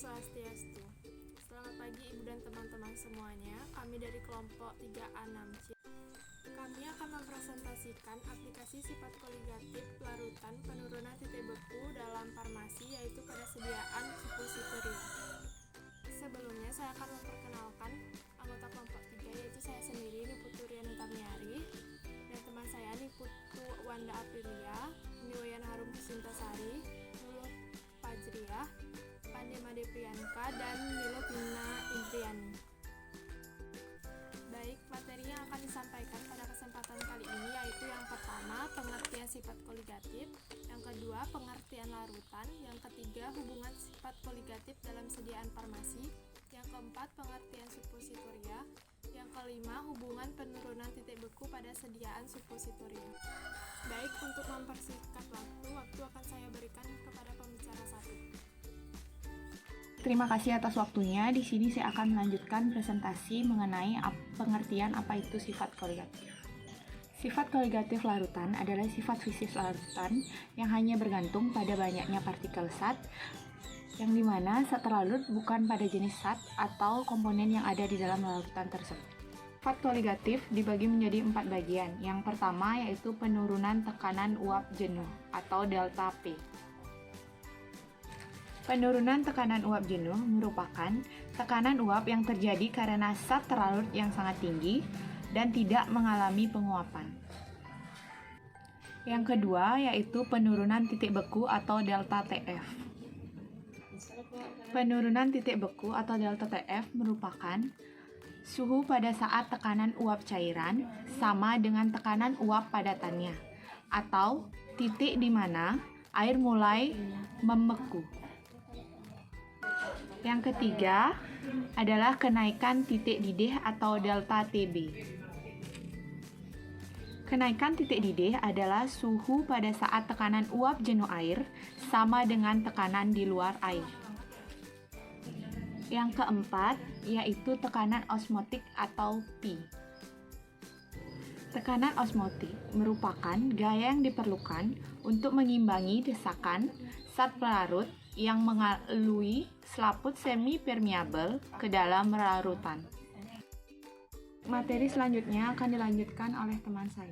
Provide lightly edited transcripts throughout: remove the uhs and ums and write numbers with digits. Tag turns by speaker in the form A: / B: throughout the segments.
A: Swastiastu. Selamat pagi Ibu dan teman-teman semuanya. Kami dari kelompok 3A6C. Kami akan mempresentasikan aplikasi sifat koligatif larutan penurunan titik beku dalam farmasi, yaitu persediaan suppositoria. Sebelumnya saya akan memperkenalkan anggota kelompok 3, yaitu saya sendiri Niputu Rianu Tamiari, dan teman saya Niputu Wanda Aprilia, Niwayan Harum Sintasari, Nurul Fajriah, Pandema Deprianka, dan Milo Pina Indriani. Baik, materi yang akan disampaikan pada kesempatan kali ini yaitu yang pertama, pengertian sifat koligatif, yang kedua, pengertian larutan, yang ketiga, hubungan sifat koligatif dalam sediaan farmasi, yang keempat, pengertian suppositoria, yang kelima, hubungan penurunan titik beku pada sediaan suppositoria. Baik, untuk mempersingkat waktu akan saya berikan kepada pembicara satu.
B: Terima kasih atas waktunya. Di sini saya akan melanjutkan presentasi mengenai pengertian apa itu sifat koligatif. Sifat koligatif larutan adalah sifat fisik larutan yang hanya bergantung pada banyaknya partikel zat, yang dimana zat terlarut bukan pada jenis zat atau komponen yang ada di dalam larutan tersebut. Sifat koligatif dibagi menjadi 4 bagian. Yang pertama yaitu penurunan tekanan uap jenuh atau delta P. Penurunan tekanan uap jenuh merupakan tekanan uap yang terjadi karena zat terlarut yang sangat tinggi dan tidak mengalami penguapan. Yang kedua yaitu penurunan titik beku atau delta TF. Penurunan titik beku atau delta TF merupakan suhu pada saat tekanan uap cairan sama dengan tekanan uap padatannya, atau titik di mana air mulai membeku. Yang ketiga adalah kenaikan titik didih atau delta TB. Kenaikan titik didih adalah suhu pada saat tekanan uap jenuh air sama dengan tekanan di luar air. Yang keempat yaitu tekanan osmotik atau P. Tekanan osmotik merupakan gaya yang diperlukan untuk mengimbangi desakan zat pelarut yang melalui selaput semi-permeabel ke dalam larutan. Materi selanjutnya akan dilanjutkan oleh teman saya.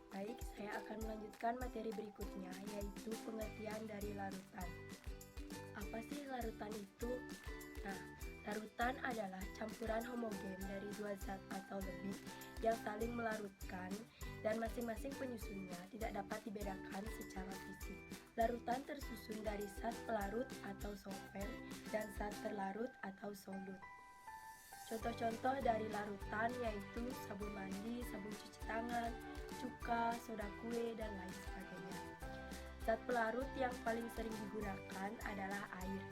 C: Baik, saya akan melanjutkan materi berikutnya, yaitu pengertian dari larutan. Apa sih larutan itu? Nah, larutan adalah campuran homogen dari dua zat atau lebih yang saling melarutkan dan masing-masing penyusunnya tidak dapat dibedakan secara fisik. Larutan tersusun dari zat pelarut atau solvent dan zat terlarut atau solut. Contoh-contoh dari larutan yaitu sabun mandi, sabun cuci tangan, cuka, soda kue, dan lain sebagainya. Zat pelarut yang paling sering digunakan adalah air.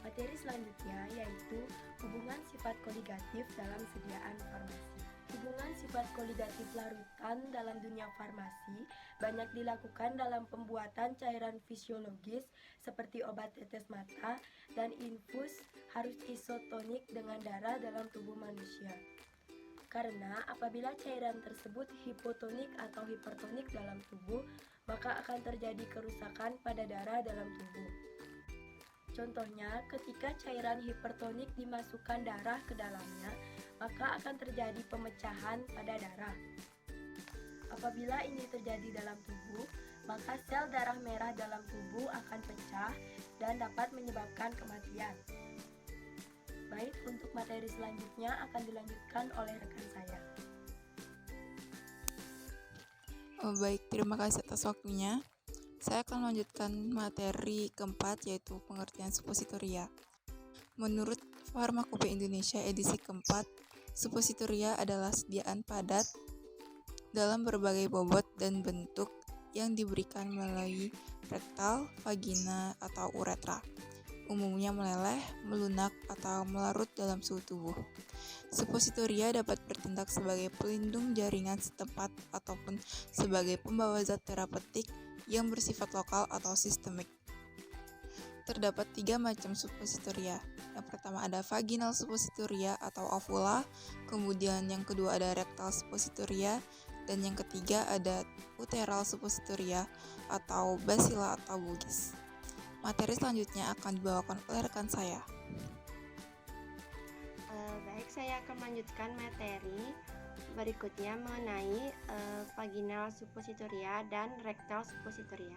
C: Materi selanjutnya yaitu hubungan sifat koligatif dalam sediaan farmasi. Hubungan sifat koligatif larutan dalam dunia farmasi banyak dilakukan dalam pembuatan cairan fisiologis seperti obat tetes mata dan infus harus isotonik dengan darah dalam tubuh manusia. Karena apabila cairan tersebut hipotonik atau hipertonik dalam tubuh, maka akan terjadi kerusakan pada darah dalam tubuh. Contohnya, ketika cairan hipertonik dimasukkan darah ke dalamnya, maka akan terjadi pemecahan pada darah. Apabila ini terjadi dalam tubuh, maka sel darah merah dalam tubuh akan pecah dan dapat menyebabkan kematian. Baik, untuk materi selanjutnya akan dilanjutkan oleh rekan saya.
D: Baik, terima kasih atas waktunya. Saya akan melanjutkan materi keempat, yaitu pengertian suppositoria. Menurut Farmakopeia Indonesia edisi keempat, suppositoria adalah sediaan padat dalam berbagai bobot dan bentuk yang diberikan melalui rektal, vagina, atau uretra. Umumnya meleleh, melunak, atau melarut dalam suhu tubuh. Suppositoria dapat bertindak sebagai pelindung jaringan setempat ataupun sebagai pembawa zat terapeutik yang bersifat lokal atau sistemik. Terdapat 3 macam suppositoria. Yang pertama ada vaginal suppositoria atau ovula, kemudian yang kedua ada rectal suppositoria, dan yang ketiga ada uteral suppositoria atau bacilla atau bugis. Materi selanjutnya akan dibawakan oleh rekan saya.
E: Baik, saya akan melanjutkan materi berikutnya mengenai vaginal suppositoria dan rectal suppositoria.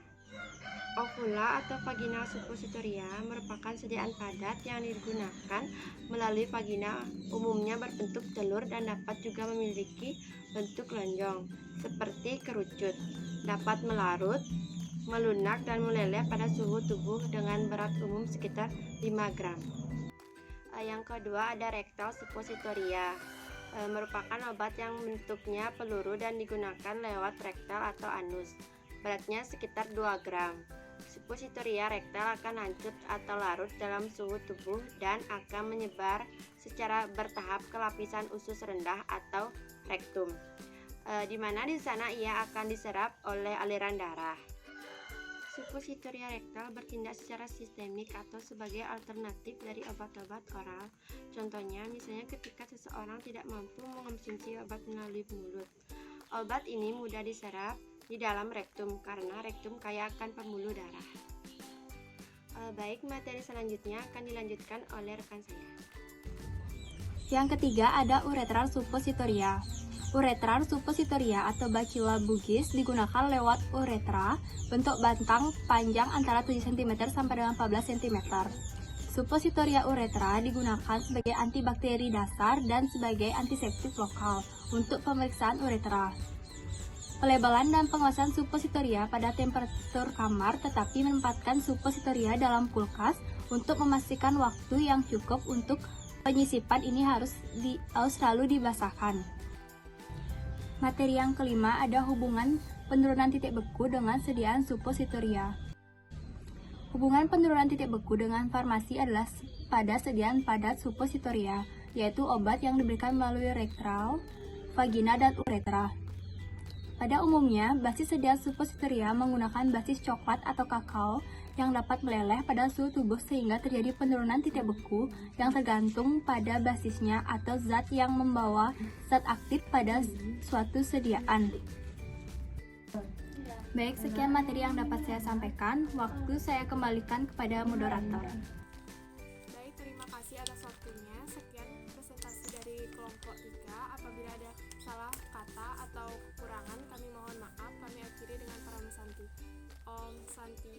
E: Ovula atau vaginal suppositoria merupakan sediaan padat yang digunakan melalui vagina, umumnya berbentuk telur dan dapat juga memiliki bentuk lonjong seperti kerucut. Dapat melarut, melunak dan meleleh pada suhu tubuh dengan berat umum sekitar 5 gram. Yang kedua ada rectal suppositoria. Merupakan obat yang bentuknya peluru dan digunakan lewat rektal atau anus. Beratnya sekitar 2 gram. Suppositoria rektal akan hancur atau larut dalam suhu tubuh dan akan menyebar secara bertahap ke lapisan usus rendah atau rektum, di mana di sana ia akan diserap oleh aliran darah. Suppositoria rektal bertindak secara sistemik atau sebagai alternatif dari obat-obat oral. Contohnya, misalnya ketika seseorang tidak mampu mengonsumsi obat melalui mulut. Obat ini mudah diserap di dalam rektum karena rektum kaya akan pembuluh darah. Baik, materi selanjutnya akan dilanjutkan oleh rekan saya.
F: Yang ketiga ada uretral suppositoria. Uretral suppositoria atau bacilla bugis digunakan lewat uretra, bentuk batang panjang antara 7 cm sampai dengan 14 cm. Suppositoria uretra digunakan sebagai antibakteri dasar dan sebagai antiseptik lokal untuk pemeriksaan uretra. Pelebelan dan pengawasan suppositoria pada temperatur kamar, tetapi menempatkan suppositoria dalam kulkas untuk memastikan waktu yang cukup untuk penyisipan ini harus selalu dibasahkan. Materi yang kelima ada hubungan penurunan titik beku dengan sediaan suppositoria. Hubungan penurunan titik beku dengan farmasi adalah pada sediaan padat suppositoria, yaitu obat yang diberikan melalui rektal, vagina, dan uretra. Pada umumnya, basis sediaan suppositoria menggunakan basis coklat atau kakao yang dapat meleleh pada suhu tubuh sehingga terjadi penurunan titik beku yang tergantung pada basisnya atau zat yang membawa zat aktif pada suatu sediaan. Baik, sekian materi yang dapat saya sampaikan. Waktu saya kembalikan kepada moderator.
A: Baik, terima kasih atas waktunya. Sekian presentasi dari kelompok 3. Apabila ada salah kata atau kekurangan, kami mohon maaf. Kami akhiri dengan Param Santi. Om Santi